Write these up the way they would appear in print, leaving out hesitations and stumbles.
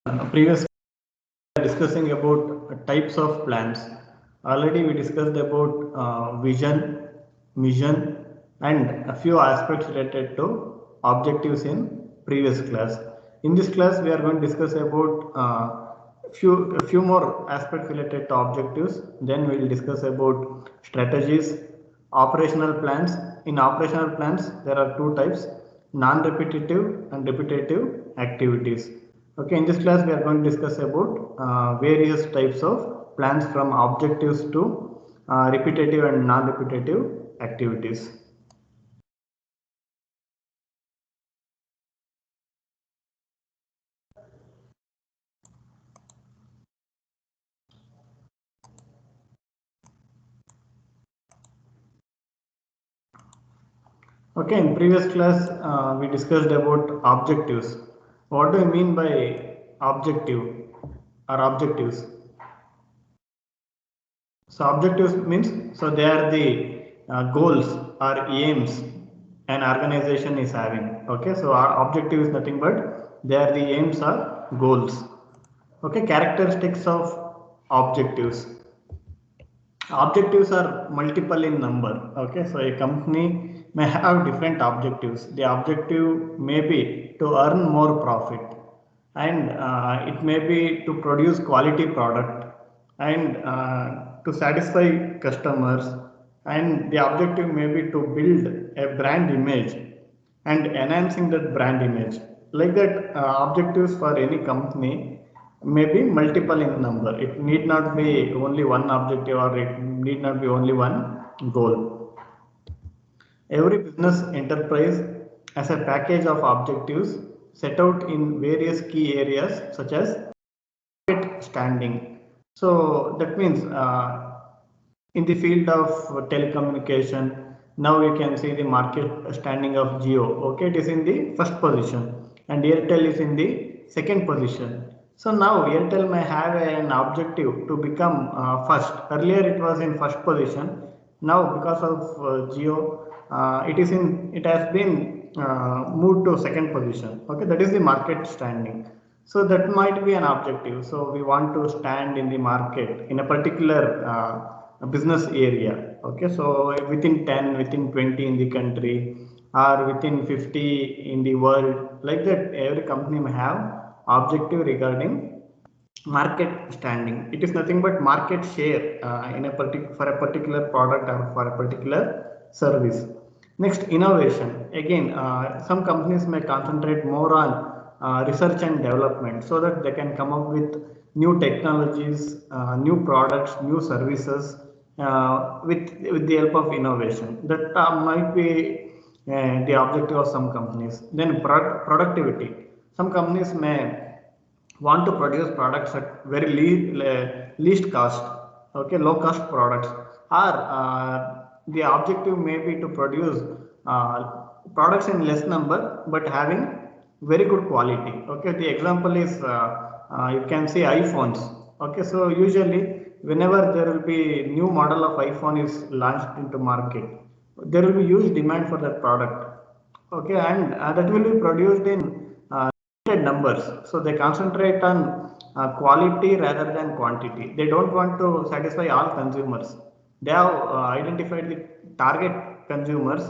Previous discussing about types of plans. Already we discussed about vision, mission, and a few aspects related to objectives in previous class. In this class, we are going to discuss about a few more aspects related to objectives. Then we will discuss about strategies, operational plans. In operational plans, there are two types: non-repetitive and repetitive activities. Okay, in this class we are going to discuss about various types of plans from objectives to repetitive and non-repetitive activities. Okay, in previous class we discussed about objectives. What do you mean by objective or objectives? So objectives means, so they are the goals or aims an organization is having. Okay, so our objective is nothing but they are the aims or goals. Okay, characteristics of objectives. Objectives are multiple in number. Okay, so a company may have different objectives. The objective may be to earn more profit, and it may be to produce quality product, and to satisfy customers, and the objective may be to build a brand image and enhancing that brand image. Like that, objectives for any company may be multiple in number. It need not be only one objective, or it need not be only one goal. Every business enterprise has a package of objectives set out in various key areas such as market standing. So that means in the field of telecommunication, now you can see the market standing of Jio. Okay, it is in the first position and Airtel is in the second position. So now Airtel may have an objective to become first. Earlier it was in first position. Now because of Jio, it has been moved to second position. Okay, that is the market standing. So that might be an objective. So we want to stand in the market in a particular business area. Okay, so within 10, within 20 in the country, or within 50 in the world, like that, every company may have objective regarding market standing. It is nothing but market share in a for a particular product or for a particular service. Next, innovation. Again, some companies may concentrate more on research and development so that they can come up with new technologies, new products, new services with the help of innovation. That might be the objective of some companies. Then productivity. Some companies may want to produce products at very least cost. Okay, low cost products, or the objective may be to produce products in less number but having very good quality. Okay, the example is you can see iPhones. Okay, so usually whenever there will be new model of iPhone is launched into market, there will be huge demand for that product. Okay, and that will be produced in numbers. So they concentrate on quality rather than quantity. They don't want to satisfy all consumers. They have identified the target consumers,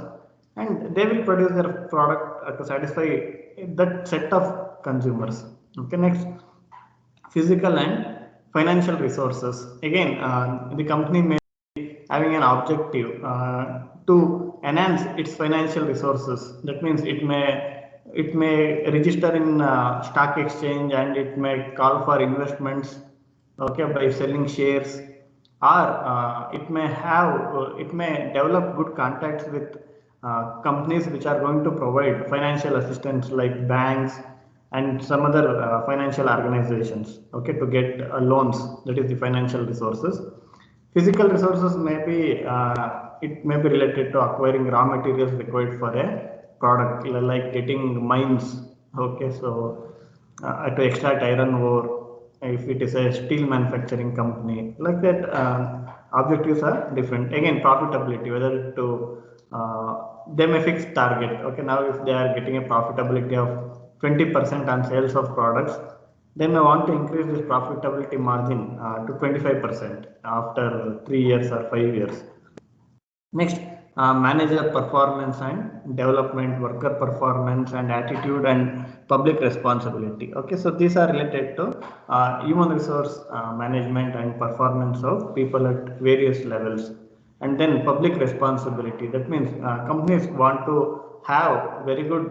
and they will produce their product to satisfy that set of consumers. Okay, next, physical and financial resources. Again, the company may be having an objective to enhance its financial resources. That means it may register in stock exchange, and it may call for investments, okay, by selling shares, or it may develop good contacts with companies which are going to provide financial assistance like banks and some other financial organizations, okay, to get loans. That is the financial resources. Physical resources may be it may be related to acquiring raw materials required for a product, like getting mines. Okay, so to extract iron ore, if it is a steel manufacturing company, like that, objectives are different. Again, profitability, whether to they may fix target. Okay, now if they are getting a profitability of 20% on sales of products, they may want to increase this profitability margin to 25% after 3 years or 5 years. Next, manager performance and development, worker performance and attitude and public responsibility. Okay, so these are related to human resource management and performance of people at various levels. And then public responsibility, that means companies want to have very good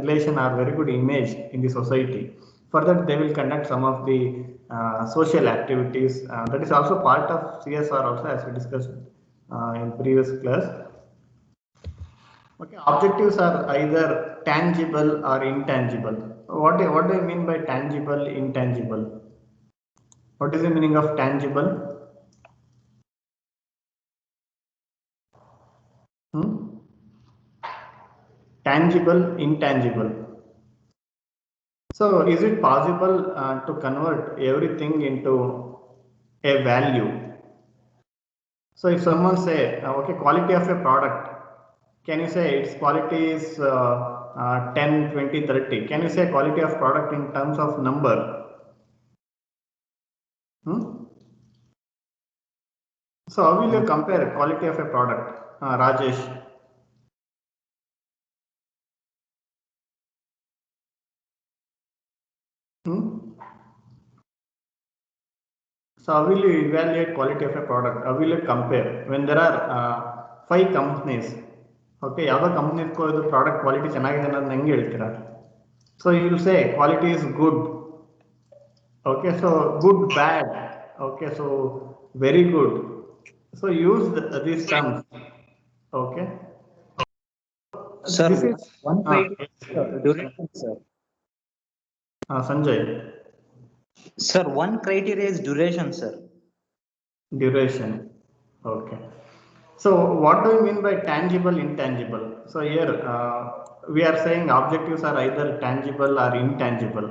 relation or very good image in the society. For that, they will conduct some of the social activities. That is also part of CSR also, as we discussed in previous class. Okay, objectives are either tangible or intangible. What do you mean by tangible, intangible? What is the meaning of tangible? Hmm? Tangible, intangible. So, is it possible to convert everything into a value? So, if someone say, okay, quality of a product, can you say its quality is 10, 20, 30? Can you say quality of product in terms of number? Hmm? So, how will you compare quality of a product, Rajesh? Hmm? So, how will you evaluate quality of a product? How will you compare when there are 5 companies? Okay, ಯಾವ ಕಂಪ್ನಿಗೂ ಇದು product quality ಚೆನ್ನಾಗಿದೆ ಅನ್ನೋದನ್ನ ಹೆಂಗೆ ಹೇಳ್ತೀರಾ? So you will say quality is good. Okay, so good, bad. Okay, so very good. So use these terms. Okay. Sir, This is one duration, sir. Sanjay. Sir, one criteria is duration, sir. Duration. Okay. So what do you mean by tangible, intangible? So here we are saying objectives are either tangible or intangible.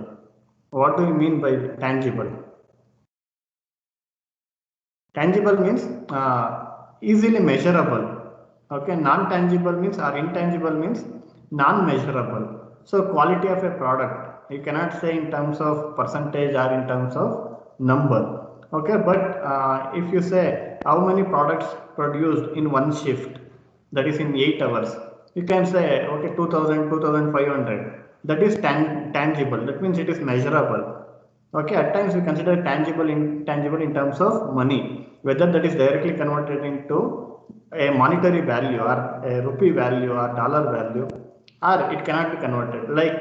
What do you mean by tangible? Tangible means easily measurable. Okay, non-tangible means or intangible means non-measurable. So quality of a product, you cannot say in terms of percentage or in terms of number. Okay, but if you say how many products produced in one shift, that is in 8 hours, you can say okay 2000, 2500. That is tangible. That means it is measurable. Okay, at times we consider tangible, intangible in terms of money, whether that is directly converted into a monetary value or a rupee value or dollar value, or it cannot be converted like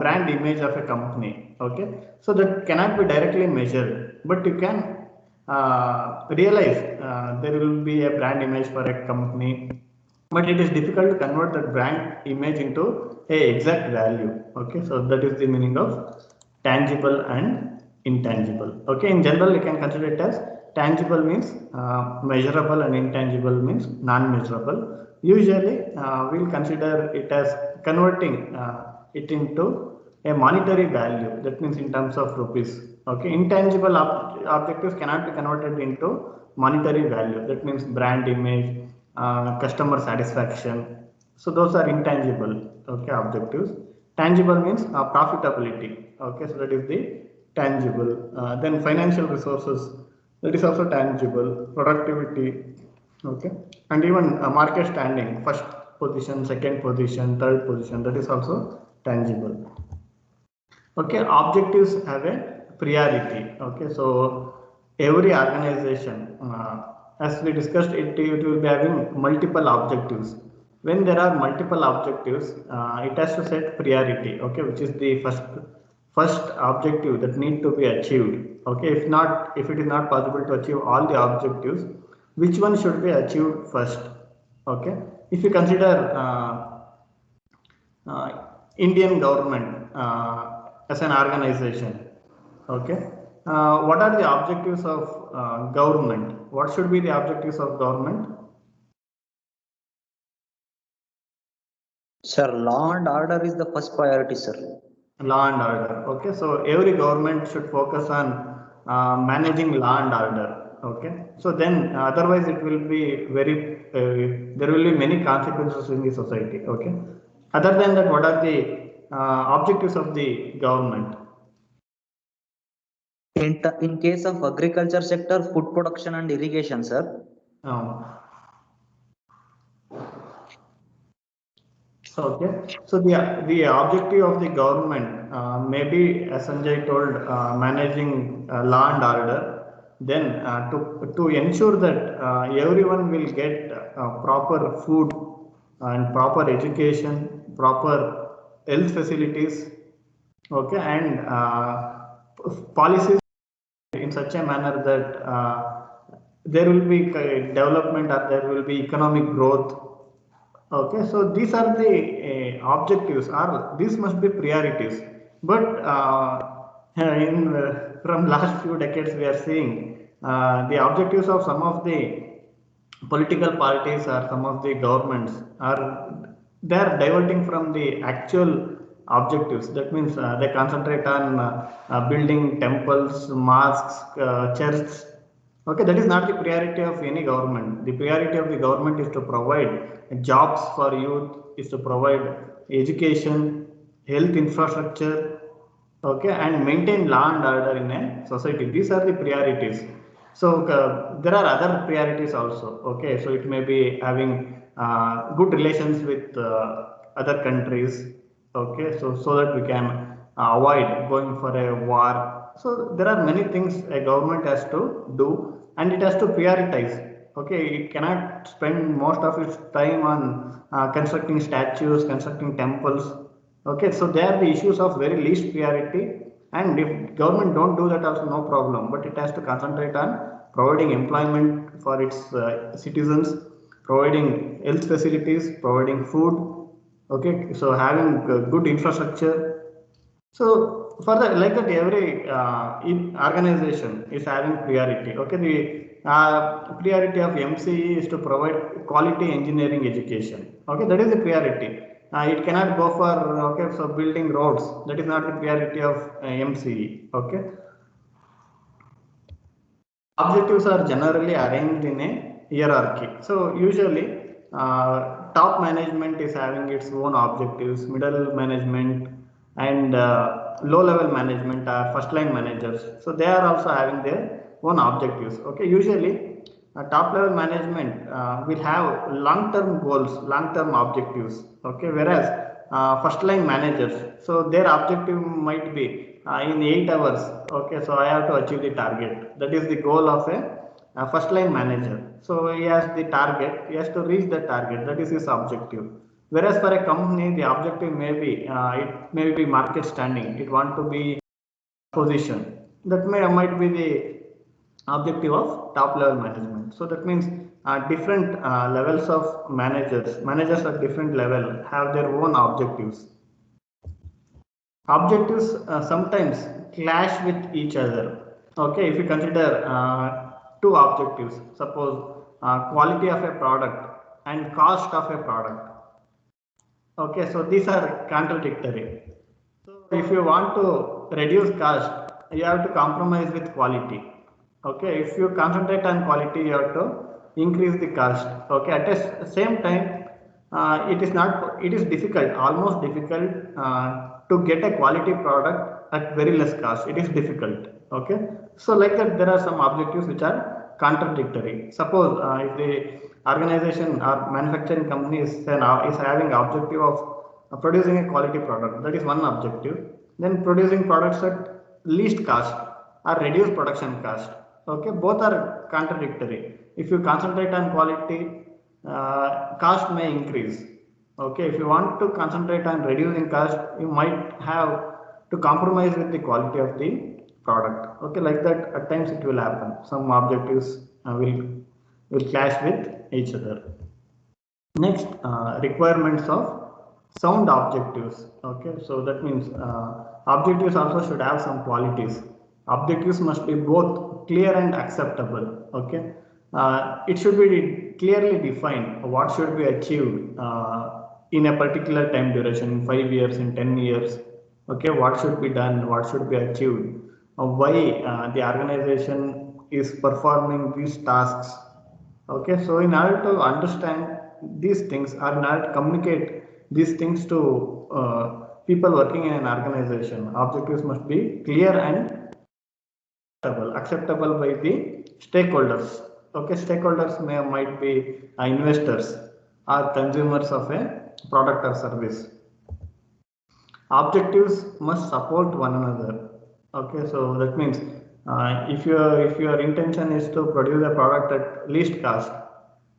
brand image of a company. Okay, so that cannot be directly measured, but you can realize there will be a brand image for a company, but it is difficult to convert that brand image into a exact value. Okay, so that is the meaning of tangible and intangible. Okay, in general you can consider it as tangible means measurable and intangible means non-measurable. Usually we'll consider it as converting it into a monetary value, that means in terms of rupees. Okay, intangible objectives cannot be converted into monetary value, that means brand image, customer satisfaction. So those are intangible, okay, objectives. Tangible means profitability. Okay, so that is the tangible. Then financial resources, that is also tangible. Productivity, okay, and even market standing, first position, second position, third position, that is also tangible. Okay, objectives have a priority. Okay, so every organization, as we discussed, it will be having multiple objectives. When there are multiple objectives, it has to set priority. Okay, which is the first objective that need to be achieved. Okay, if it is not possible to achieve all the objectives, which one should be achieved first? Okay, if you consider Indian government as an organization. Okay, what are the objectives of government? What should be the objectives of government? Sir, law and order is the first priority, sir. Law and order. Okay, so every government should focus on managing law and order. Okay, so then otherwise it will be very there will be many consequences in the society. Okay, other than that, what are the objectives of the government? In case of agriculture sector, food production and irrigation, sir. Okay, so the objective of the government maybe, as Sanjay told, managing law and order. Then to ensure that everyone will get proper food and proper education, proper health facilities. Okay, and policies in such a manner that there will be development or there will be economic growth. Okay, so these are the objectives, or these must be priorities. But in from last few decades, we are seeing the objectives of some of the political parties or some of the governments are, they are diverting from the actual objectives. That means they concentrate on building temples, mosques, churches. Okay, that is not the priority of any government. The priority of the government is to provide jobs for youth, is to provide education, health infrastructure, okay, and maintain law and order in a society. These are the priorities. So there are other priorities also. Okay, so it may be having good relations with other countries. Okay, so that we can avoid going for a war. So there are many things a government has to do, and it has to prioritize. Okay, it cannot spend most of its time on constructing statues, constructing temples. Okay, so they are the issues of very least priority, and if government don't do that also, no problem, but it has to concentrate on providing employment for its citizens, providing health facilities, providing food. Okay, so having good infrastructure. So for the like that, every organization is having priority. Okay, the priority of MCE is to provide quality engineering education. Okay, that is the priority. It cannot go for, okay, so building roads. That is not the priority of MCE. Okay, objectives are generally arranged in a hierarchy. So usually top management is having its own objectives, middle management and low level management are first line managers. So they are also having their own objectives. Okay, usually top level management will have long term goals, long term objectives. Okay, whereas first line managers, so their objective might be in 8 hours. Okay, so I have to achieve the target. That is the goal of a first line manager. So he has the target, he has to reach the target. That is his objective. Whereas for a company, the objective may be it may be market standing. It want to be position. That might be the objective of top level management. So that means different levels of managers at different level have their own objectives. Objectives sometimes clash with each other. Okay, if you consider two objectives, suppose quality of a product and cost of a product. Okay, so these are contradictory. So if you want to reduce cost, you have to compromise with quality. Okay, if you concentrate on quality, you have to increase the cost. Okay, at the same time, it is difficult, almost difficult to get a quality product at very less cost. It is difficult. Okay, so like that, there are some objectives which are contradictory. Suppose if the organization or manufacturing company is having objective of producing a quality product, that is one objective. Then producing products at least cost or reduce production cost. Okay, both are contradictory. If you concentrate on quality, cost may increase. Okay, if you want to concentrate on reducing cost, you might have to compromise with the quality of the product. Okay, like that, at times it will happen. Some objectives will clash with each other. Next, requirements of sound objectives. Okay, so that means objectives also should have some qualities. Objectives must be both clear and acceptable. Okay, it should be clearly defined what should be achieved in a particular time duration, in 5 years, in 10 years. Okay, what should be done, what should be achieved, why the organization is performing these tasks. Okay, so in order to understand these things or in order to communicate these things to people working in an organization, objectives must be clear and acceptable by the stakeholders. Okay, stakeholders might be investors or consumers of a product or service. Objectives must support one another. Okay, so that means if your intention is to produce a product at least cost,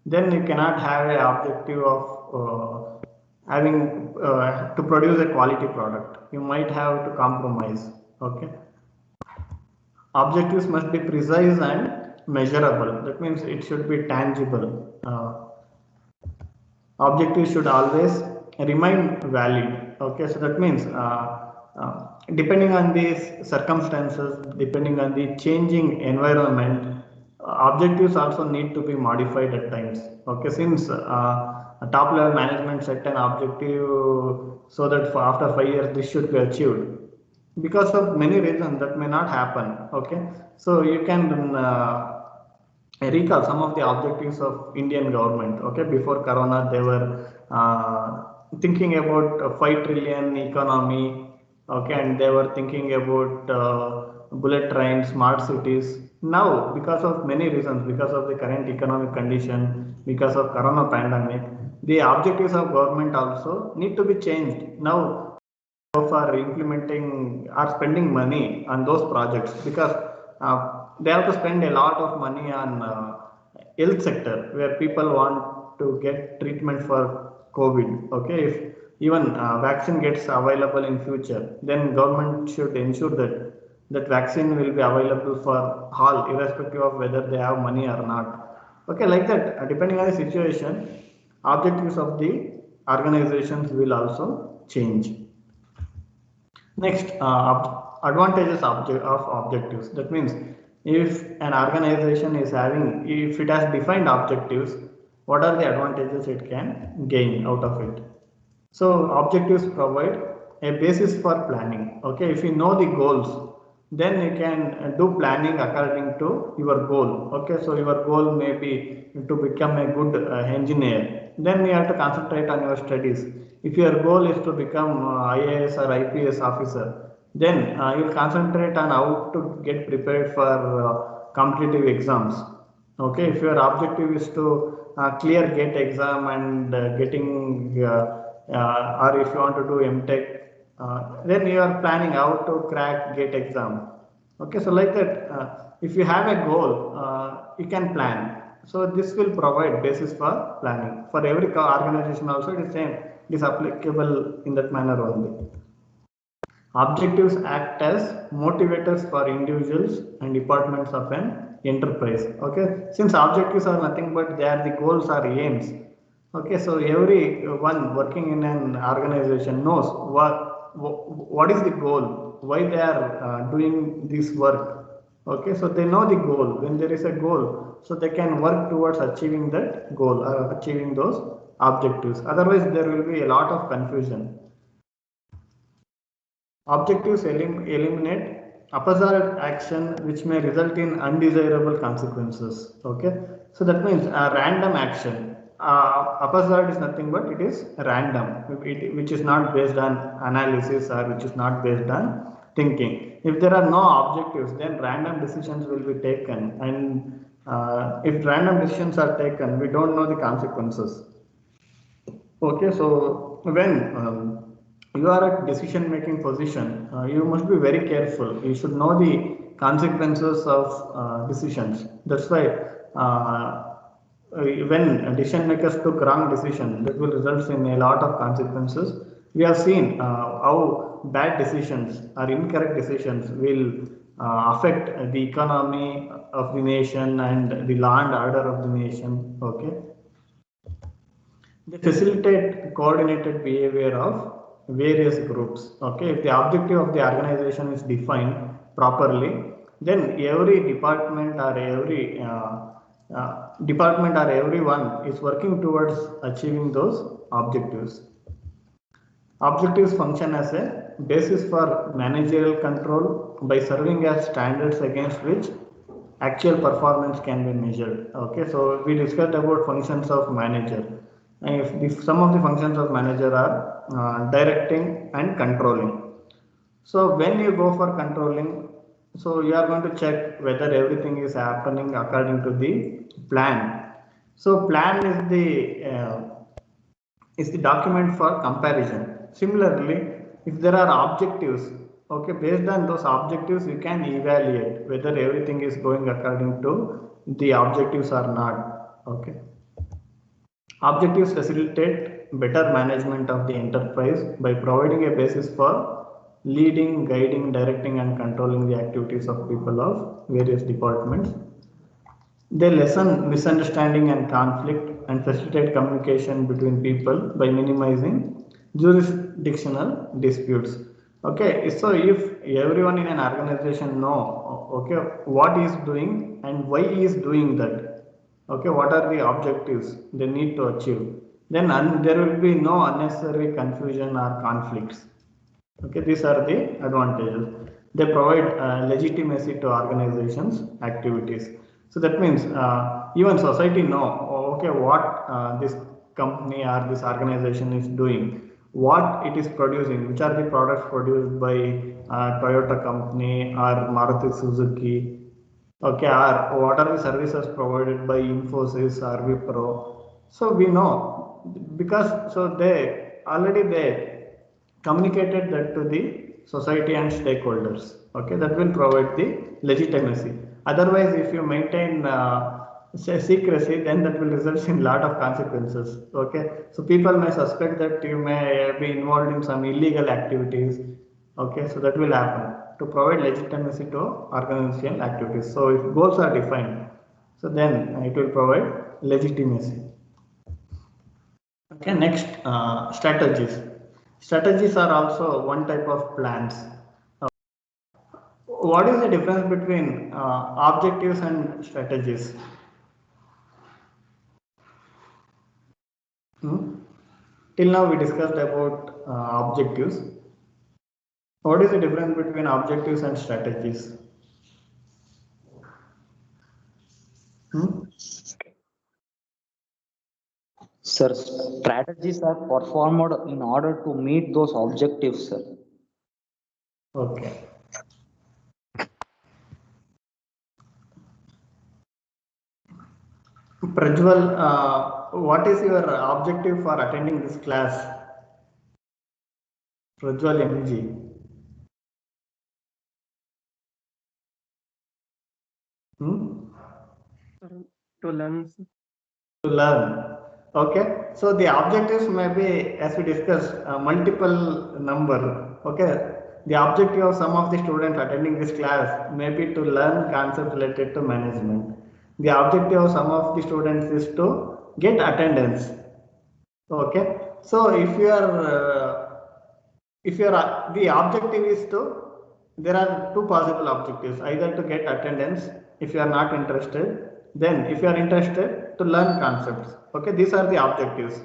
then you cannot have an objective of having to produce a quality product. You might have to compromise. Okay, objectives must be precise and measurable. That means it should be tangible. Objectives should always remain valid. Okay, so that means depending on these circumstances, depending on the changing environment, objectives also need to be modified at times. Okay, since a top level management set an objective so that for after 5 years this should be achieved, because of many reasons that may not happen. Okay, so you can I recall some of the objectives of Indian government. Okay, before Corona, they were thinking about a 5 trillion economy. Okay, and they were thinking about bullet trains, smart cities. Now, because of many reasons, because of the current economic condition, because of Corona pandemic, the objectives of government also need to be changed. Now, for implementing or spending money on those projects, because they have to spend a lot of money on health sector where people want to get treatment for COVID. Okay, if even vaccine gets available in future, then government should ensure that that vaccine will be available for all, irrespective of whether they have money or not. Okay, like that, depending on the situation, objectives of the organizations will also change. Next, advantages of objectives. That means if an organization is having, if it has defined objectives, what are the advantages it can gain out of it? So objectives provide a basis for planning. Okay, if you know the goals, then you can do planning according to your goal. Okay, so your goal may be to become a good engineer, then you have to concentrate on your studies. If your goal is to become IAS or IPS officer, then you concentrate on how to get prepared for competitive exams. Okay, if your objective is to clear GATE exam and getting or if you want to do MTech, then you are planning how to crack GATE exam. Okay, so like that, if you have a goal, you can plan. So this will provide basis for planning. For every organization also it is same. It is applicable in that manner only. Objectives act as motivators for individuals and departments of an enterprise. Okay, since objectives are nothing but they are the goals or aims. Okay, so everyone working in an organization knows what is the goal, why they are doing this work. Okay, so they know the goal. When there is a goal, so they can work towards achieving that goal or achieving those objectives. Otherwise, there will be a lot of confusion. Objectives eliminate opposite action which may result in undesirable consequences. Okay, so that means a random action. Opposite is nothing but it is random, which is not based on analysis or which is not based on thinking. If there are no objectives, then random decisions will be taken, and if random decisions are taken, we don't know the consequences. Okay, so when you are at decision making position, you must be very careful. You should know the consequences of decisions. That's why when decision makers took wrong decision, that will result in a lot of consequences. We have seen how bad decisions or incorrect decisions will affect the economy of the nation and the law and order of the nation. Okay, they facilitate coordinated behavior of various groups. Okay, if the objective of the organization is defined properly, then every department or everyone is working towards achieving those objectives. Objectives function as a basis for managerial control by serving as standards against which actual performance can be measured. Okay, so we discussed about functions of manager. And if some of the functions of manager are directing and controlling. So when you go for controlling, So you are going to check whether everything is happening according to the plan. So plan is the document for comparison. Similarly, if there are objectives, okay, based on those objectives, you can evaluate whether everything is going according to the objectives or not. Okay. Objectives facilitate better management of the enterprise by providing a basis for leading, guiding, directing, and controlling the activities of people of various departments. They lessen misunderstanding and conflict and facilitate communication between people by minimizing jurisdictional disputes. Okay, so if everyone in an organization know, okay, what he is doing and why he is doing that, okay, what are the objectives they need to achieve, then there will be no unnecessary confusion or conflicts. Okay, these are the advantages. They provide legitimacy to organizations activities. So that means even society know, okay, what this company or this organization is doing, what it is producing, which are the products produced by Toyota company or Maruti Suzuki, okay, or what are the services provided by Infosys or Wipro. So we know because so they communicated that to the society and stakeholders. Okay, that will provide the legitimacy. Otherwise, if you maintain say secrecy, then that will result in lot of consequences. Okay, so people may suspect that you may be involved in some illegal activities. Okay, so that will happen to provide legitimacy to organizational activities. So if goals are defined, so then it will provide legitimacy. Okay, next strategies. Strategies are also one type of plans. What is the difference between objectives and strategies? Till now we discussed about objectives. What is the difference between objectives and strategies? Sir, strategies are performed in order to meet those objectives, sir. Okay. Prajwal, what is your objective for attending this class? Prajwal MG. To learn. To learn. Okay. So the objectives may be, as we discussed, multiple number. Okay. The objective of some of the students attending this class may be to learn concepts related to management. The objective of some of the students is to get attendance. Okay. So if you are the objective is to, there are two possible objectives, either to get attendance if you are not interested, then if you are interested, to learn concepts. Okay, these are the objectives.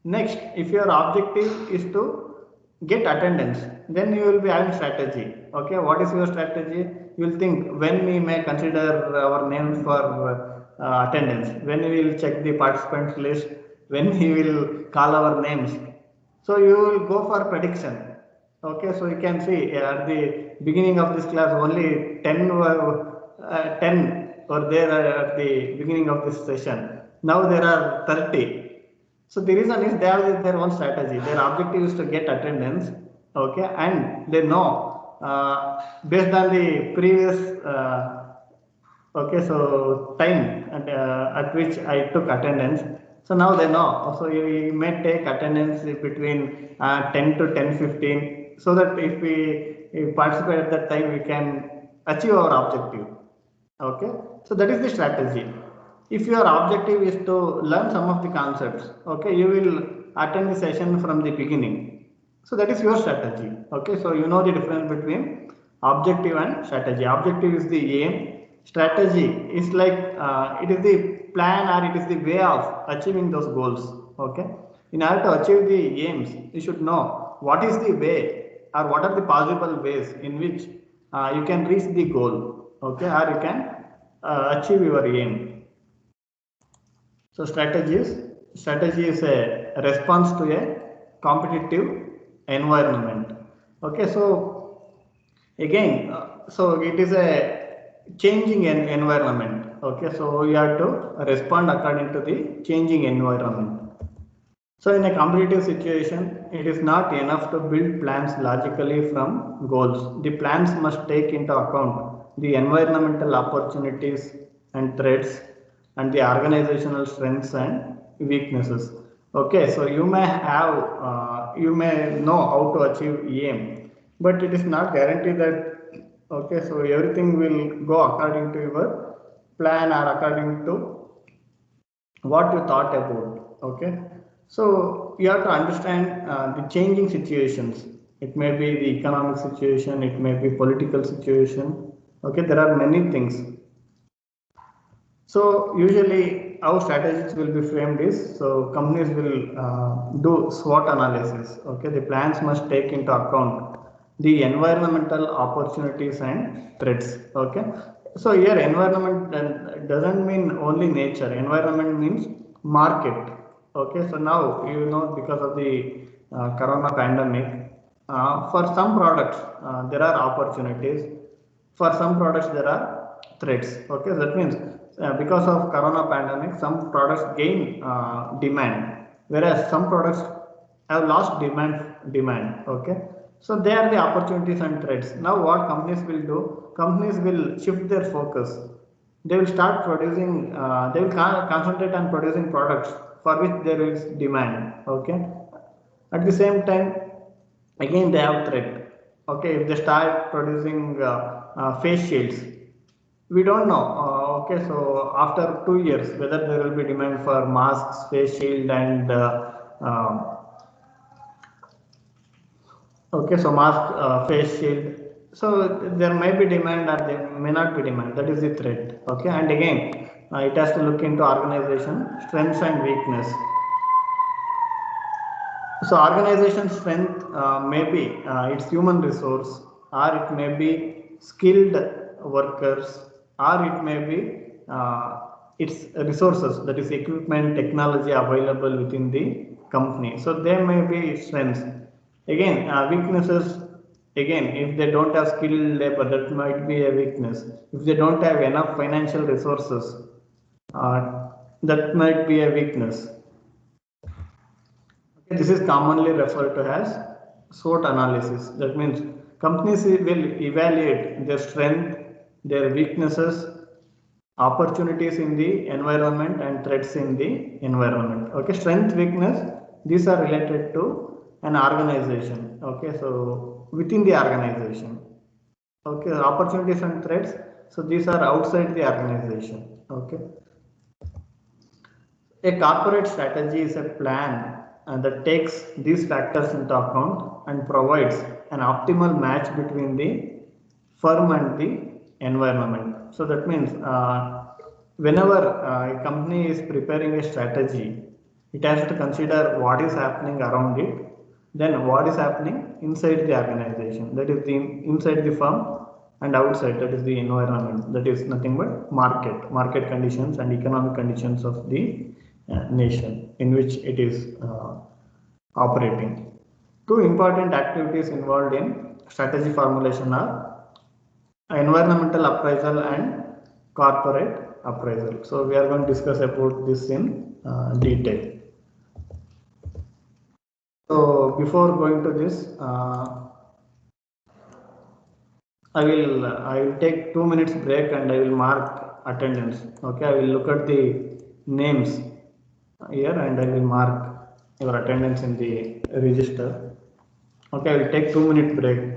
Next, if your objective is to get attendance, then you will be having strategy. Okay, what is your strategy? You will think when we may consider our names for attendance, when we will check the participants list, when we will call our names. So you will go for prediction. Okay, so you can see at the beginning of this class only 10 were there at the beginning of this session. Now there are 30. So the reason is they have their own strategy. Their objective is to get attendance. Okay, and they know based on the previous okay, so time at which I took attendance. So now they know. So you may take attendance between 10 to 10:15, so that if we participate at that time, we can achieve our objective. Okay, so that is the strategy. If your objective is to learn some of the concepts, okay, you will attend the session from the beginning. So that is your strategy. Okay, so you know the difference between objective and strategy. Objective is the aim. Strategy is like it is the plan or it is the way of achieving those goals. Okay, in order to achieve the aims, you should know what is the way or what are the possible ways in which you can reach the goal. Okay, or you can achieve your aim. So strategy is a response to a competitive environment. Okay, so again, so it is a changing environment. Okay, so you have to respond according to the changing environment. So in a competitive situation, it is not enough to build plans logically from goals. The plans must take into account the environmental opportunities and threats and the organizational strengths and weaknesses. Okay, so you may know how to achieve aim, but it is not guaranteed that, okay, so everything will go according to your plan or according to what you thought about. Okay, so you have to understand the changing situations. It may be the economic situation, it may be political situation. Okay, there are many things. So usually how strategies will be framed is, so companies will do SWOT analysis. Okay, the plans must take into account the environmental opportunities and threats. Okay, so here environment doesn't mean only nature. Environment means market. Okay, so now you know, because of the corona pandemic, for some products there are opportunities, for some products there are threats. Okay, that means because of corona pandemic some products gain demand, whereas some products have lost demand. Okay, so they are the opportunities and threats. Now what companies will do, companies will shift their focus. They will start producing, they will concentrate on producing products for which there is demand. Okay, at the same time, again they have threat. Okay, if they start producing face shields, we don't know. Okay, so after 2 years, whether there will be demand for masks, face shield, and okay, so mask, face shield. So there may be demand or there may not be demand. That is the threat. Okay, and again, it has to look into organization strengths and weakness. So organization strength may be its human resource, or it may be skilled workers, or it may be its resources, that is equipment, technology available within the company. So there may be strengths. Again, weaknesses. Again, if they don't have skilled labor, that might be a weakness. If they don't have enough financial resources, that might be a weakness. This is commonly referred to as SWOT analysis. That means companies will evaluate their strength, their weaknesses, opportunities in the environment and threats in the environment. Okay, strength, weakness, these are related to an organization. Okay, so within the organization. Okay, opportunities and threats, so these are outside the organization. Okay. A corporate strategy is a plan that takes these factors into account and provides an optimal match between the firm and the environment. So that means whenever a company is preparing a strategy, it has to consider what is happening around it, then what is happening inside the organization, that is the inside the firm, and outside, that is the environment, that is nothing but market conditions and economic conditions of the nation in which it is operating. Two important activities involved in strategy formulation are environmental appraisal and corporate appraisal. So we are going to discuss about this in detail. So before going to this, I will take 2 minutes break and I will mark attendance. Okay, I will look at the names here and I will mark your attendance in the register. Okay, I will take 2 minute break.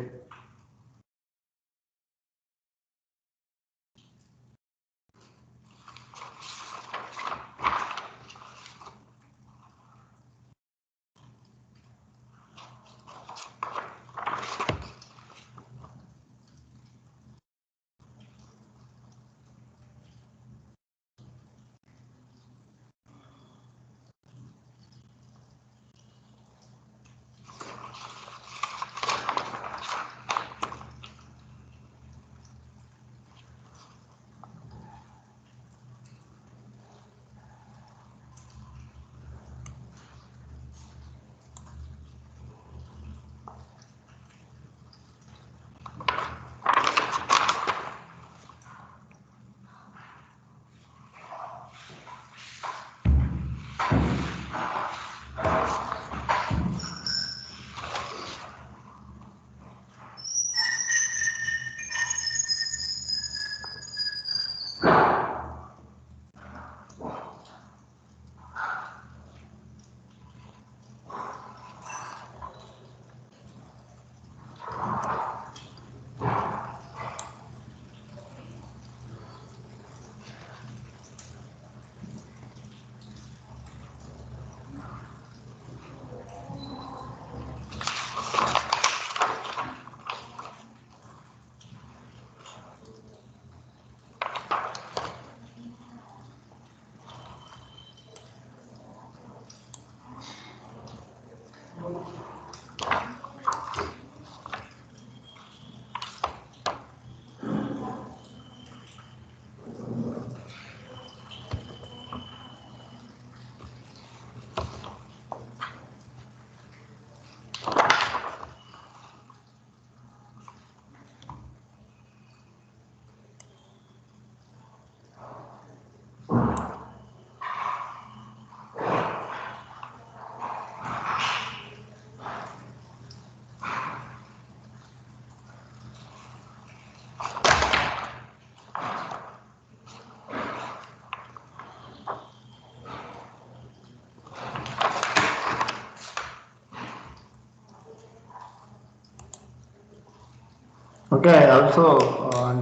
Okay, I also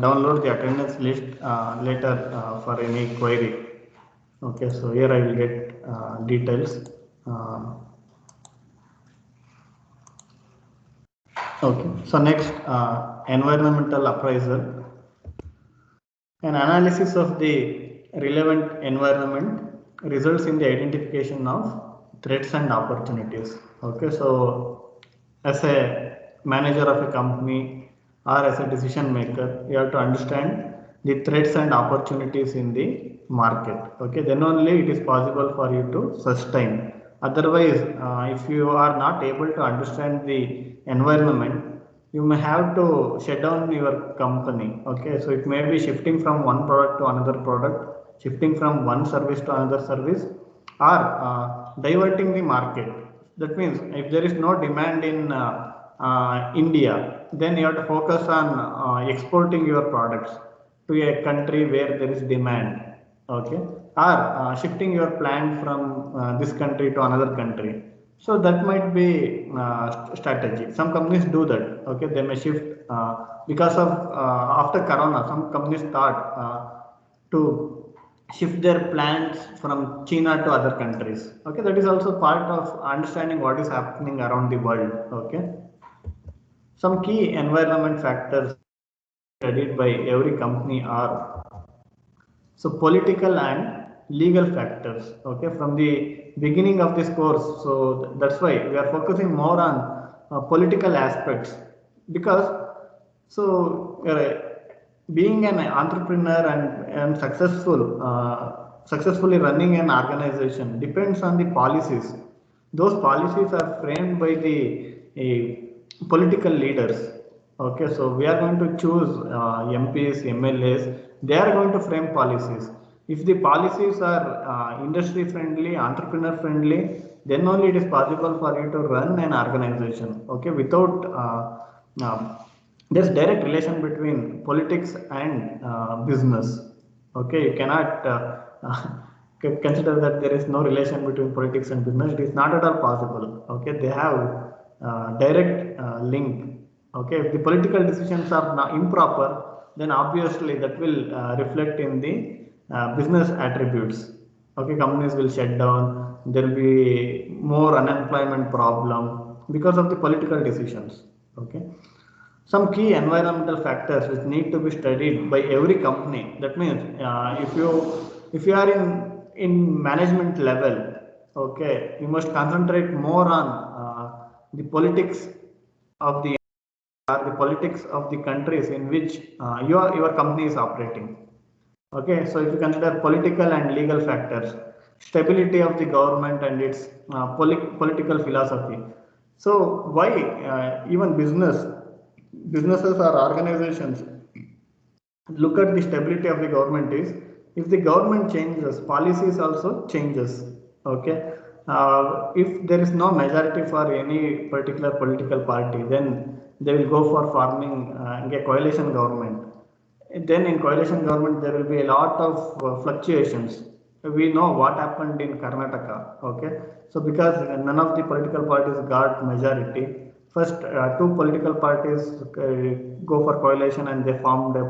download the attendance list later for any query. Okay, so here I will get details. Okay, so next, environmental appraisal. An analysis of the relevant environment results in the identification of threats and opportunities. Okay, so as a manager of a company or as a decision maker, you have to understand the threats and opportunities in the market. Okay, then only it is possible for you to sustain. Otherwise, if you are not able to understand the environment, you may have to shut down your company. Okay, so it may be shifting from one product to another product, shifting from one service to another service, or diverting the market. That means if there is no demand in India, then you have to focus on exporting your products to a country where there is demand. Okay, or shifting your plant from this country to another country. So that might be strategy. Some companies do that. Okay, they may shift because of after Corona. Some companies start to shift their plants from China to other countries. Okay, that is also part of understanding what is happening around the world. Okay, some key environment factors studied by every company are so political and legal factors. Okay, from the beginning of this course, so that's why we are focusing more on political aspects because so being an entrepreneur and successfully running an organization depends on the policies. Those policies are framed by the political leaders. Okay, so we are going to choose MPs, MLAs. They are going to frame policies. If the policies are industry friendly, entrepreneur friendly, then only it is possible for you to run an organization. Okay, without there's direct relation between politics and business. Okay, you cannot consider that there is no relation between politics and business. It is not at all possible. Okay, they have direct link. Okay, if the political decisions are improper, then obviously that will reflect in the business attributes. Okay, companies will shut down. There will be more unemployment problem because of the political decisions. Okay, some key environmental factors which need to be studied by every company. That means if you are in management level, okay, you must concentrate more on the politics of the politics of the countries in which your company is operating. Okay, so if you consider political and legal factors, stability of the government and its political philosophy. So why even businesses or organizations look at the stability of the government is if the government changes, policies also changes. Okay, if there is no majority for any particular political party, then they will go for forming a coalition government. Then in coalition government there will be a lot of fluctuations. We know what happened in Karnataka. Okay, so because none of the political parties got majority, first two political parties go for coalition and they formed a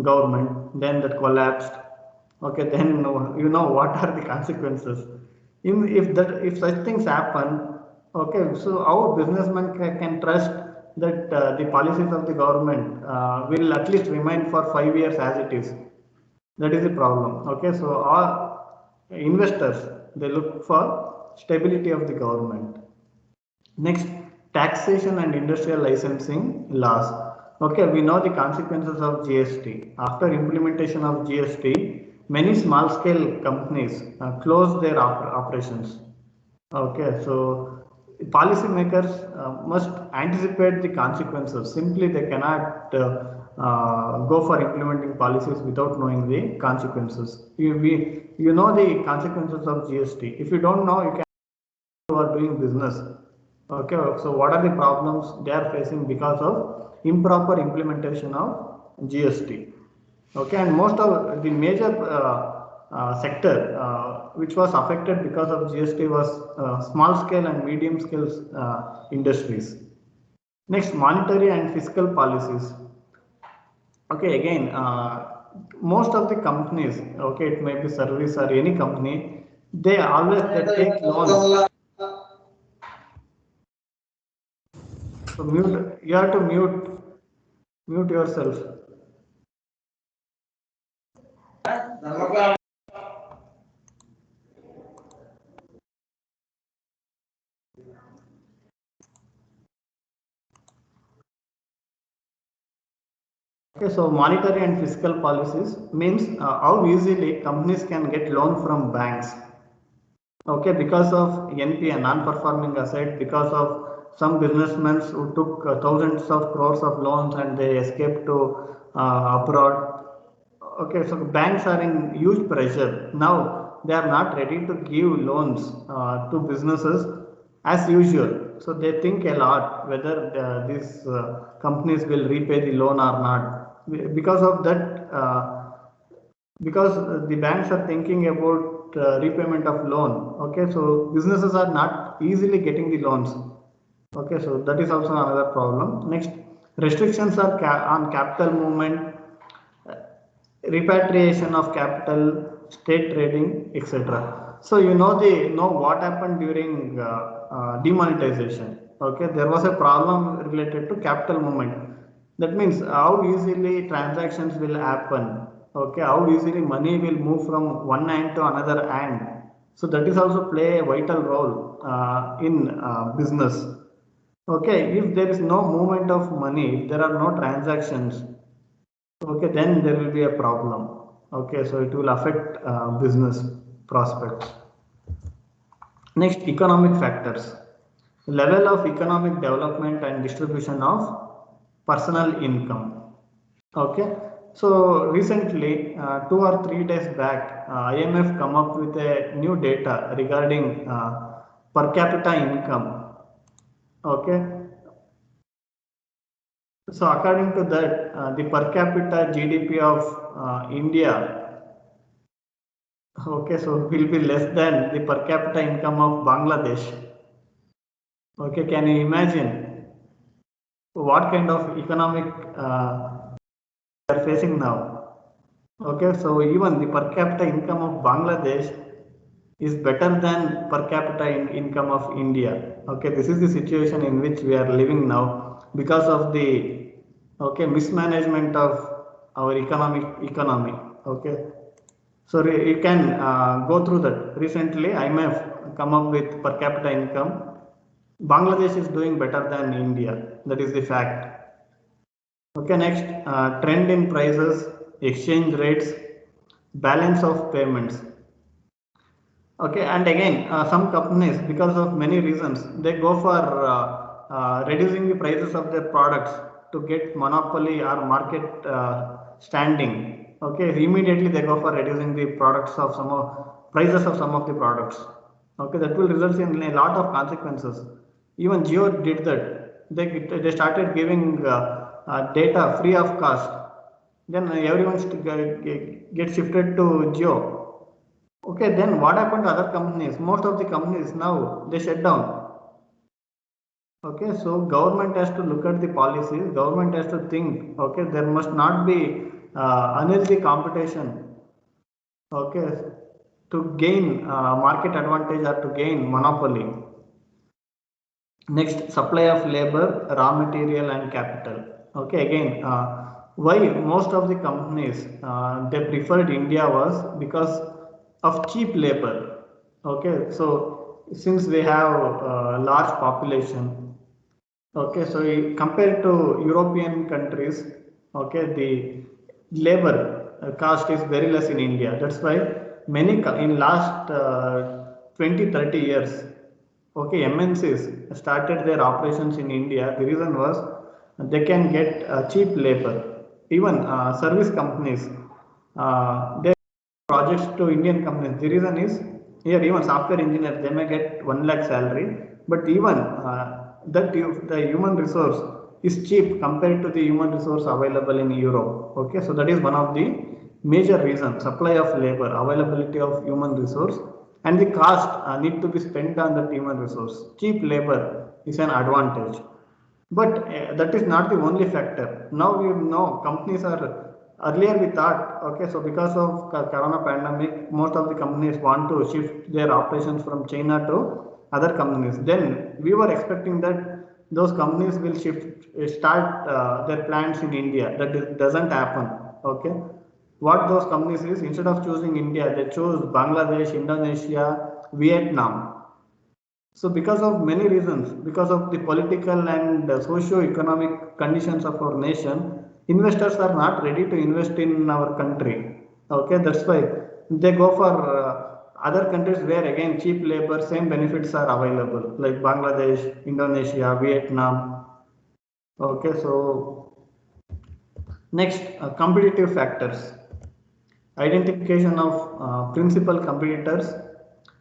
government. Then that collapsed. Okay, then you know what are the consequences. If such things happen, okay, so our businessmen can trust that the policies of the government will at least remain for 5 years as it is. That is the problem. Okay, so our investors, they look for stability of the government. Next, taxation and industrial licensing laws. Okay, we know the consequences of GST. After implementation of GST, many small scale companies close their operations. Okay, so policymakers must anticipate the consequences. Simply, they cannot go for implementing policies without knowing the consequences. You know the consequences of GST. If you don't know, you are doing business. Okay, so what are the problems they are facing because of improper implementation of GST? Okay, and most of the major sector which was affected because of GST was small scale and medium scale industries. Next, monetary and fiscal policies. Okay, again, most of the companies, okay, it may be service or any company, they take loans. So mute, you have to mute yourself. Okay, so monetary and fiscal policies means how easily companies can get loan from banks. Okay, because of NPA, non-performing asset, because of some businessmen who took thousands of crores of loans and they escaped to abroad. Okay, so banks are in huge pressure. Now they are not ready to give loans to businesses as usual. So they think a lot whether these companies will repay the loan or not. Because of that, because the banks are thinking about repayment of loan. Okay, so businesses are not easily getting the loans. Okay, so that is also another problem. Next, restrictions are on capital movement, repatriation of capital, state trading, etc. So you know what happened during demonetization. Okay, there was a problem related to capital movement. That means how easily transactions will happen. Okay, how easily money will move from one hand to another hand. So that is also play a vital role in business. Okay, if there is no movement of money, if there are no transactions, okay, then there will be a problem. Okay, so it will affect business prospects. Next, economic factors. Level of economic development and distribution of personal income. Okay, so recently, 2 or 3 days back, IMF come up with a new data regarding per capita income. Okay, so according to that, the per capita GDP of India, okay, so will be less than the per capita income of Bangladesh. Okay, can you imagine what kind of economic we are facing now? Okay, so even the per capita income of Bangladesh is better than per capita income of India. Okay, this is the situation in which we are living now because of the mismanagement of our economy. Okay, so you can go through that. Recently, IMF come up with per capita income. Bangladesh is doing better than India. That is the fact. Okay, next, trend in prices, exchange rates, balance of payments. Okay, and again, some companies, because of many reasons, they go for reducing the prices of their products to get monopoly or market standing. Okay, immediately they go for reducing the prices of some of the products. Okay, that will result in a lot of consequences. Even Jio did that. They started giving data free of cost. Then everyone get shifted to Jio. Okay, then what happened to other companies? Most of the companies now they shut down. Okay, so government has to look at the policies. Government has to think. Okay, there must not be unhealthy competition. Okay, to gain market advantage or to gain monopoly. Next, supply of labor, raw material, and capital. Okay, again, why most of the companies they preferred India was because of cheap labor. Okay, so since we have a large population, okay, so compared to European countries, okay, the labor cost is very less in India. That's why many in last 20-30 years, okay, MNCs started their operations in India. The reason was they can get cheap labor. Even service companies, they projects to Indian companies. The reason is here even software engineers they may get 1 lakh salary, but even the human resource is cheap compared to the human resource available in Europe. Okay, so that is one of the major reasons: supply of labor, availability of human resource, and the cost need to be spent on the human resource. Cheap labor is an advantage. But that is not the only factor. Now we know companies are, earlier we thought, okay, so because of corona pandemic, most of the companies want to shift their operations from China to other companies. Then we were expecting that those companies will start their plants in India. That doesn't happen. Okay, what those companies is, instead of choosing India, they chose Bangladesh, Indonesia, Vietnam. So because of many reasons, because of the political and socio-economic conditions of our nation, investors are not ready to invest in our country. Okay, that's why they go for other countries where again cheap labor, same benefits are available, like Bangladesh, Indonesia, Vietnam. Okay, so next, competitive factors. Identification of principal competitors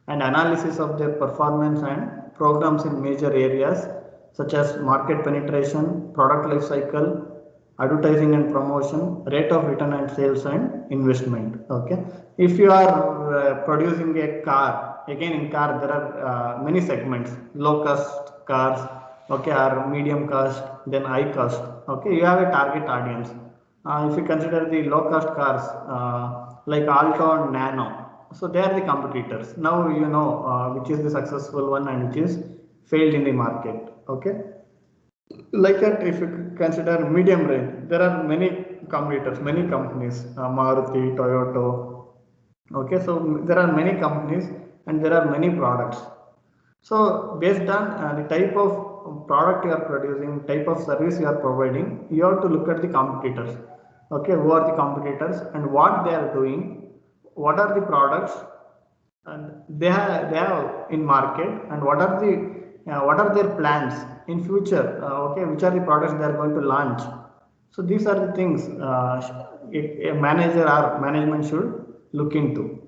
and analysis of their performance and programs in major areas such as market penetration, product life cycle, advertising and promotion, rate of return and sales and investment. Okay, if you are producing a car, again in car there are many segments, low cost cars, okay, or medium cost, then high cost. Okay, you have a target audience. If you consider the low cost cars like Alto and Nano, so they are the competitors. Now you know which is the successful one and which is failed in the market. Okay, like that, if you consider medium range, there are many competitors, many companies, Maruti, Toyota. Okay, so there are many companies and there are many products. So based on the type of product you are producing, type of service you are providing, you have to look at the competitors. Okay, who are the competitors and what they are doing, what are the products and they have in market, and what are their plans in future. Okay, which are the products they are going to launch. So these are the things a manager or management should look into.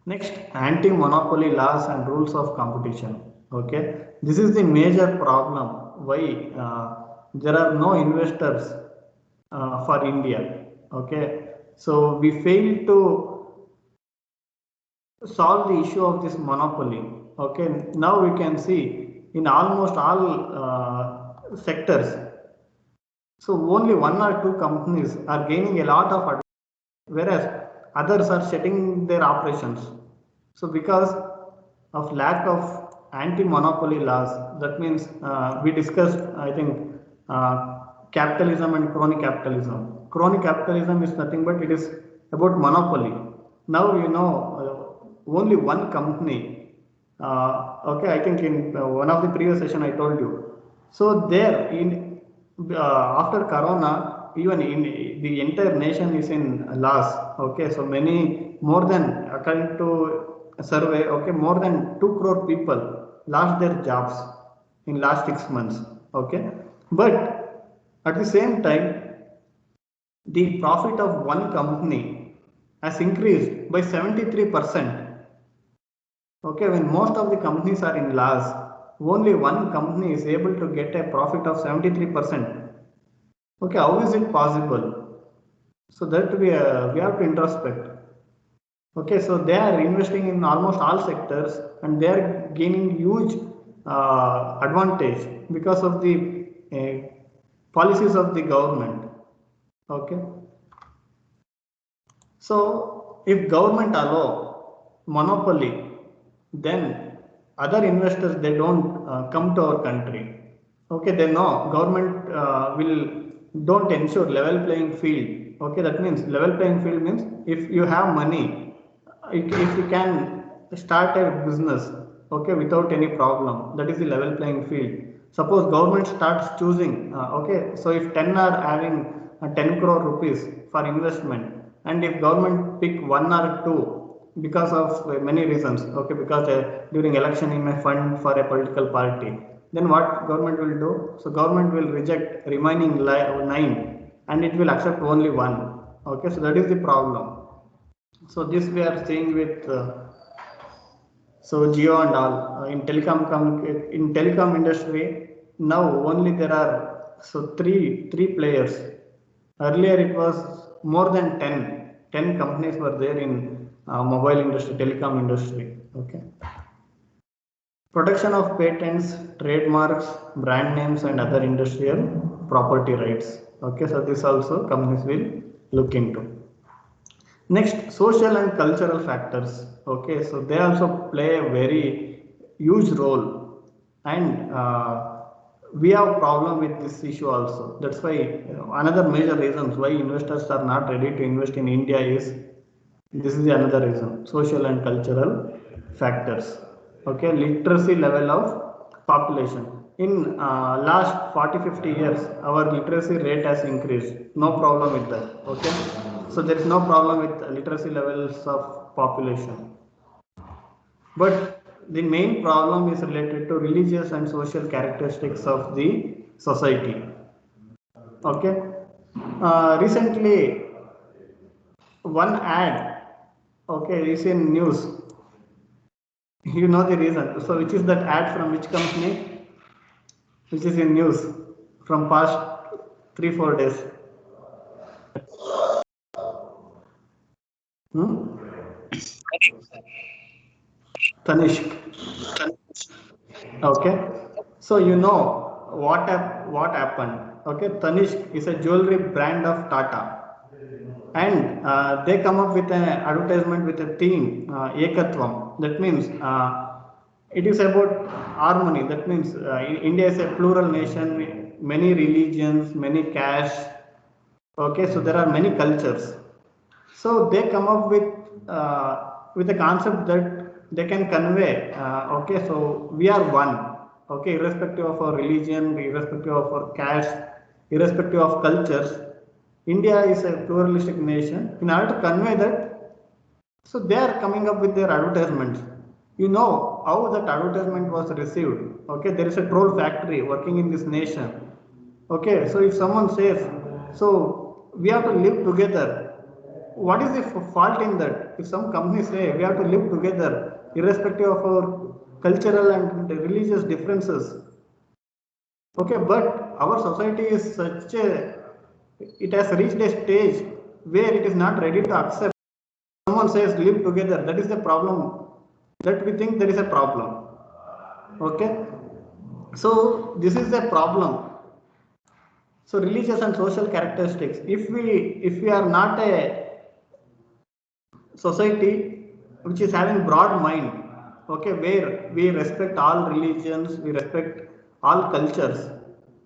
Next, anti-monopoly laws and rules of competition. Okay, this is the major problem why there are no investors for India. Okay, so we fail to solve the issue of this monopoly. Okay, now we can see in almost all sectors. So only one or two companies are gaining a lot of advantage, whereas others are shutting their operations. So because of lack of anti-monopoly laws, that means we discussed, I think, capitalism and crony capitalism. Crony capitalism is nothing but it is about monopoly. Now you know only one company. Okay, I think in one of the previous session I told you. So there in after Corona, even in the entire nation is in loss. Okay, so many more than, according to a survey, okay, more than 2 crore people lost their jobs in last 6 months. Okay, but at the same time, the profit of one company has increased by 73%. Okay, when most of the companies are in loss, only one company is able to get a profit of 73%. Okay, how is it possible? So that we have to introspect. Okay, so they are investing in almost all sectors and they are gaining huge advantage because of the policies of the government. Okay, so if government allow monopoly, then other investors they don't come to our country. Okay, they know government will don't ensure level playing field. Okay, that means level playing field means if you have money, if you can start a business, okay, without any problem, that is the level playing field. Suppose government starts choosing, okay, so if 10 are having 10 crore rupees for investment, and if government pick one or two because of many reasons, okay, because during election you may fund for a political party, then what government will do? So government will reject remaining 9 and it will accept only one. Okay, so that is the problem. So this we are seeing with so Jio and all in telecom industry. Now only there are so three players. Earlier it was more than 10 companies were there in mobile industry, telecom industry. Okay. protection of patents, trademarks, brand names, and other industrial property rights. Okay, so this also companies will look into. Next, social and cultural factors. Okay, so they also play a very huge role, and we have problem with this issue also. That's why another major reasons why investors are not ready to invest in India is this is another reason: social and cultural factors. Okay, literacy level of population. In last 40-50 years, our literacy rate has increased. No problem with that. Okay, so there is no problem with literacy levels of population. But the main problem is related to religious and social characteristics of the society. Okay, recently one ad, okay, is in news. You know the reason. So which is that ad from which company? Which is in news from past 3-4 days. Hmm? Tanishq. Okay. So you know what happened. Okay, Tanishq is a jewelry brand of Tata, and they come up with an advertisement with a theme, Ekatvam. That means it is about harmony. That means India is a plural nation, many religions, many castes. Okay, so there are many cultures. So they come up with a concept that they can convey. Okay, so we are one. Okay, irrespective of our religion, irrespective of our caste, irrespective of cultures, India is a pluralistic nation. In order to convey that, so they are coming up with their advertisements. You know how that advertisement was received. Okay, there is a troll factory working in this nation. Okay, so if someone says, so we have to live together, what is the fault in that? If some companies say we have to live together, irrespective of our cultural and religious differences, okay, but our society is such a, it has reached a stage where it is not ready to accept. Someone says live together, that is the problem. That we think there is a problem. Okay, so this is the problem. So religious and social characteristics. If we are not a society which is having broad mind, okay, where we respect all religions, we respect all cultures,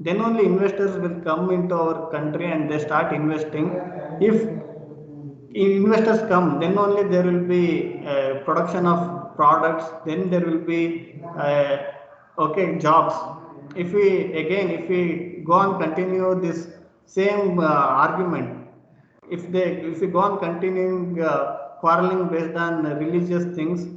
then only investors will come into our country and they start investing. If investors come, then only there will be production of products, then there will be okay, jobs. If we go on continue this same argument, if we go on continuing quarreling based on religious things,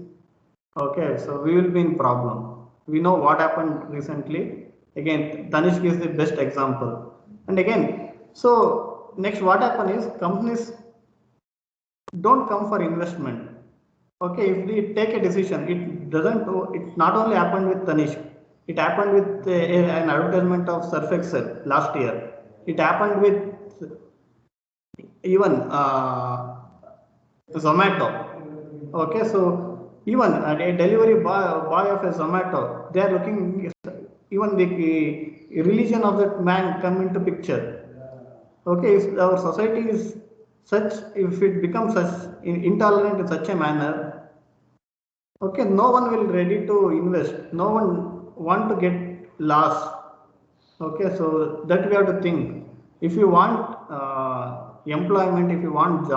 okay, so we will be in problem. We know what happened recently. Again, Tanishq is the best example. And again, so next what happened is companies don't come for investment. Okay, if we take a decision, it doesn't. It not only happened with Tanishq. It happened with an advertisement of Surf Excel last year. It happened with even Zomato. Okay, so even a delivery boy of a Zomato, they are looking, even the religion of that man come into picture. Okay, if our society is such, if it becomes such intolerant in such a manner, okay, no one will ready to invest. No one want to get lost. Okay, so that we have to think. If you want employment, if you want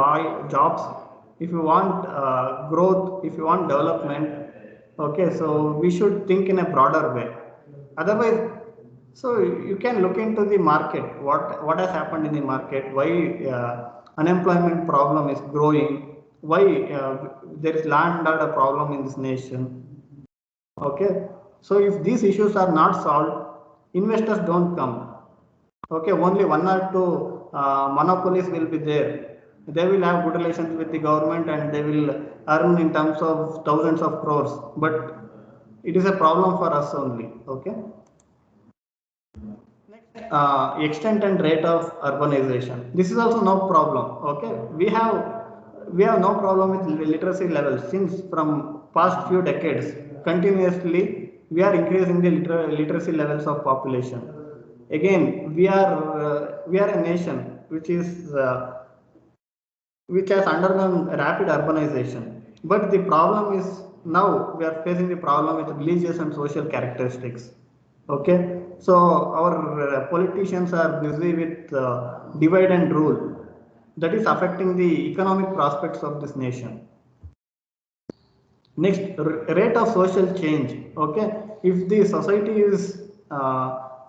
jobs, if you want growth, if you want development, okay, so we should think in a broader way. Otherwise, so you can look into the market. What has happened in the market? Why unemployment problem is growing? Why there is land order problem in this nation? Okay, so if these issues are not solved, investors don't come. Okay, only one or two monopolies will be there. They will have good relations with the government and they will earn in terms of thousands of crores. But it is a problem for us only. Okay. Extent and rate of urbanization. This is also no problem. Okay, we have no problem with literacy levels since from past few decades continuously. we are increasing the literacy levels of population. Again, we are a nation which has undergone rapid urbanization. But the problem is now we are facing the problem with religious and social characteristics. Okay, so our politicians are busy with divide and rule, that is affecting the economic prospects of this nation. Next, rate of social change. Okay, if the society is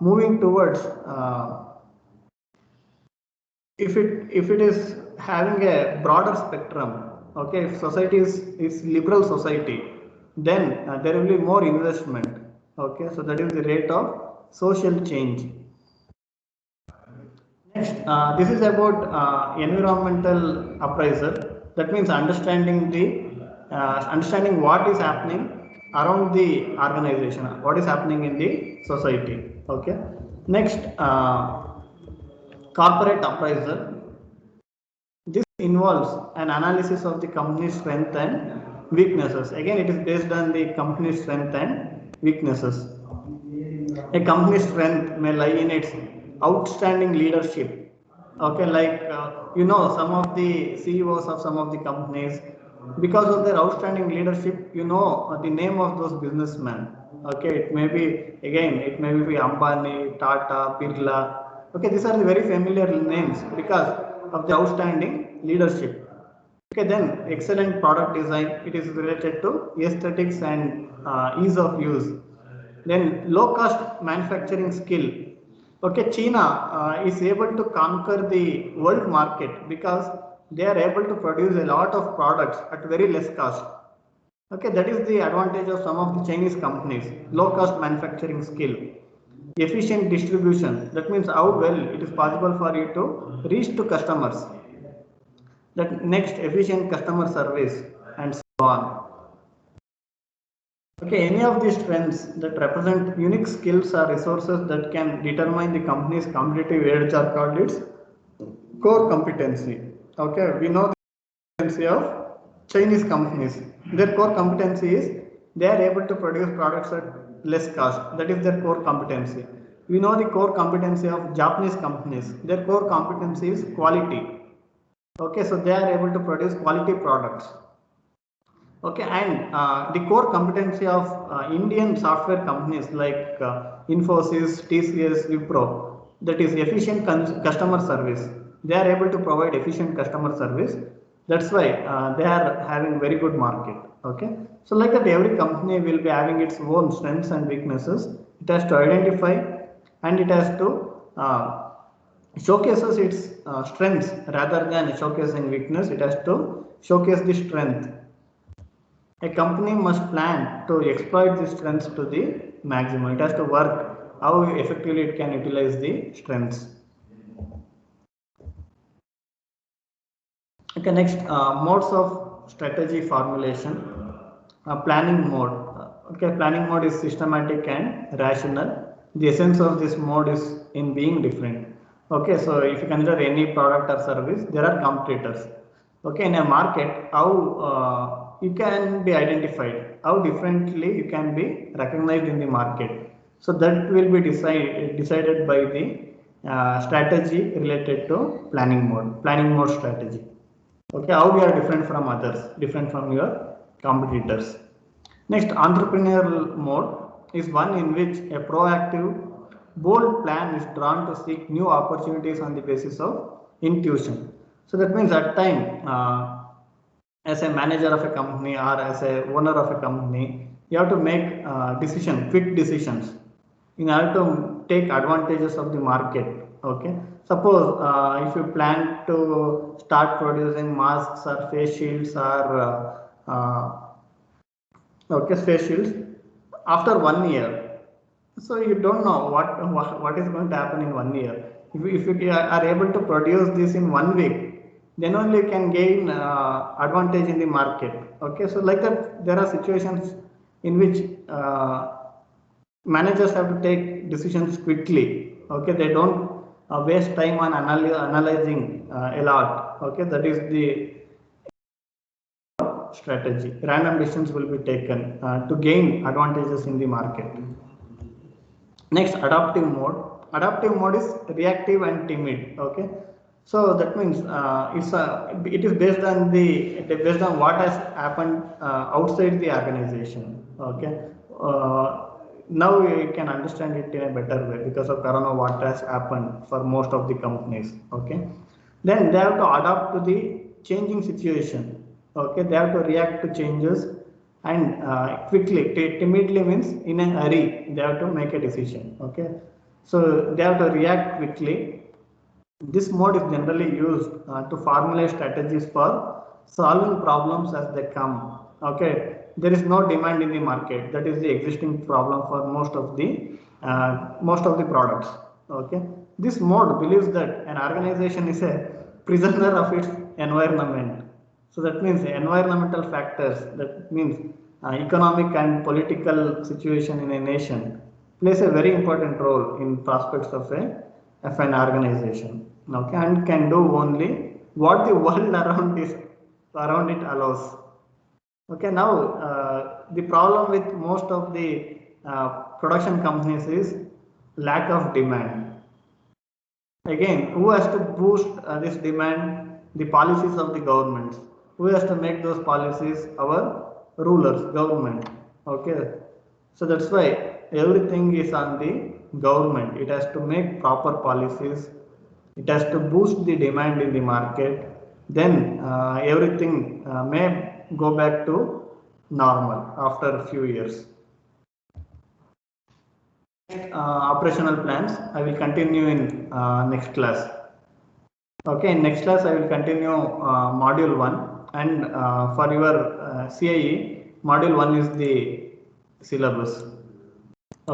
moving towards if it is having a broader spectrum, okay, if society is liberal society, then there will be more investment. Okay, so that is the rate of social change. Next, this is about environmental appraisal. That means understanding what is happening around the organization, what is happening in the society. Okay. Next, corporate appraisal. This involves an analysis of the company's strength and weaknesses. Again, it is based on the company's strength and weaknesses. A company's strength may lie in its outstanding leadership. Okay, like some of the CEOs of some of the companies, because of their outstanding leadership, the name of those businessmen. Okay, it may be Ambani, Tata, Birla. Okay, these are the very familiar names because of the outstanding leadership. Okay, then excellent product design. It is related to aesthetics and ease of use. Then low cost manufacturing skill. Okay, China is able to conquer the world market because they are able to produce a lot of products at very less cost. Okay, that is the advantage of some of the Chinese companies. Low cost manufacturing skill. Efficient distribution. That means how well it is possible for you to reach to customers. That next, efficient customer service and so on. Okay, any of these trends that represent unique skills or resources that can determine the company's competitive edge are called its core competency. Okay, we know the competency of Chinese companies. Their core competency is they are able to produce products at less cost. That is their core competency. We know the core competency of Japanese companies. Their core competency is quality. Okay, so they are able to produce quality products. Okay, and the core competency of Indian software companies like Infosys, TCS, Wipro, that is efficient customer service. They are able to provide efficient customer service. That's why they are having very good market. Okay, so like that, every company will be having its own strengths and weaknesses. It has to identify and it has to showcases its strengths rather than showcasing weakness. It has to showcase the strength. A company must plan to exploit the strengths to the maximum. It has to work how effectively it can utilize the strengths. Okay, next, modes of strategy formulation. Planning mode. Okay, planning mode is systematic and rational. The essence of this mode is in being different. Okay, so if you consider any product or service, there are competitors. Okay, in a market, how you can be identified, how differently you can be recognized in the market. So that will be decided by the strategy related to planning mode strategy. Okay, how we are different from others, different from your competitors. Next, entrepreneurial mode is one in which a proactive, bold plan is drawn to seek new opportunities on the basis of intuition. So that means at time, as a manager of a company or as a owner of a company, you have to make quick decisions in order to take advantages of the market. Okay, suppose if you plan to start producing masks or face shields or face shields after 1 year, so you don't know what is going to happen in 1 year. If you are able to produce this in 1 week, then only you can gain advantage in the market. Okay, so like that, there are situations in which managers have to take decisions quickly. Okay, they don't waste time on analyzing a lot. Okay, that is the strategy. Random decisions will be taken to gain advantages in the market. Next, adaptive mode. Adaptive mode is reactive and timid. Okay, so that means it is based on what has happened outside the organization. Okay, now we can understand it in a better way because of Corona. What has happened for most of the companies? Okay, then they have to adapt to the changing situation. Okay, they have to react to changes and quickly. Timidly means in a hurry. They have to make a decision. Okay, so they have to react quickly. This mode is generally used to formulate strategies for solving problems as they come. Okay, there is no demand in the market. That is the existing problem for most of the products. Okay, this mode believes that an organization is a prisoner of its environment. So that means environmental factors. That means economic and political situation in a nation plays a very important role in prospects of an organization. Okay, and can do only what the world around it allows. Okay, now the problem with most of the production companies is lack of demand. Again, who has to boost this demand? The policies of the governments. Who has to make those policies? Our rulers, government. Okay, so that's why everything is on the government. It has to make proper policies. It has to boost the demand in the market. Then everything may go back to normal after a few years. Operational plans I will continue in next class. Okay, in next class I will continue module 1, and for your CIE, module 1 is the syllabus.